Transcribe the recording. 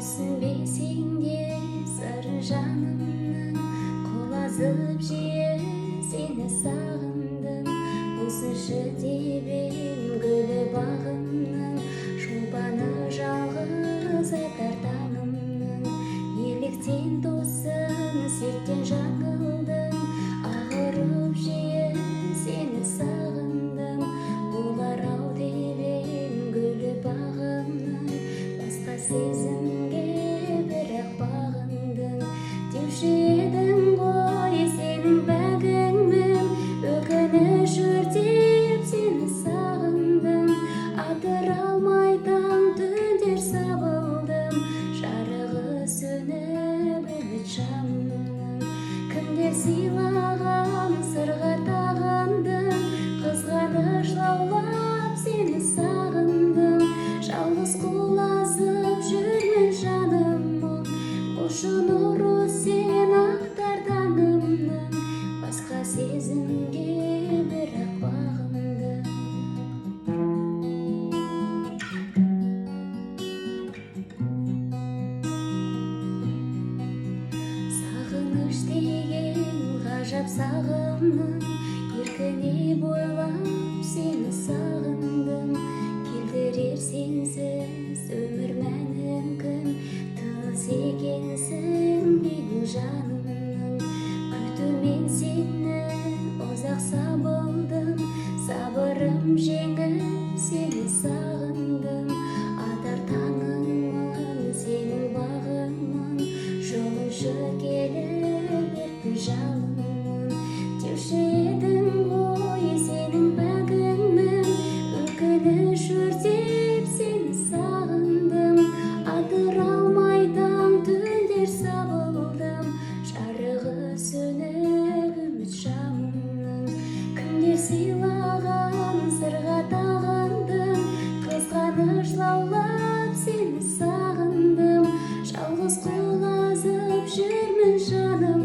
Түсінбесең де сыры жанымның, құлазып жиі сені сағындым. Осыншы тебен гүлі бағымның, шолпаны жалғыз атар таңымның. Неліктен тосын сертен жаңылдым, ағырып жиі сені сағындым. Болар ау тебен гүлі бағымның, басқа сезімге бірақ бағындың. Деуші едің ғой сенің бәгіңмін, өкініш өртеп сені сағындым. Атыра алмай таң түндер сабылдым, жарығы сөніп үміт шамның. Кімдер сыйлаған сырға тағындым, қызғаныш лаулап сені сағындым. Жалғыз құлазып жүрмін жаным мұң, қошы нұры сен ақтар таңымның. Басқа сезімге бірақ бағындым. Сағыныш деген ғажап сағымның, еркіне бойлап сені сағындым. Келтірер сенсіз өмір мәнін, тыс екенсің менің жанымның. Күтумен сені ұзақ сабылдым, сабырым жеңіп сені сағындым. Атар таңыңмын, сенің бағыңмын, жолыншы келіп еркін жалынмын. Деуші едің ғой сенің бәгіңмін, өкініш өртеп сені сағындым. Атыра алмай таң түндер сабылдым, жарығы сөніп үміт шамның. Кімдер сыйлаған сырға тағындым, қызғаныш лаулап сені сағындым. Жалғыз құлазып жүрмін жаным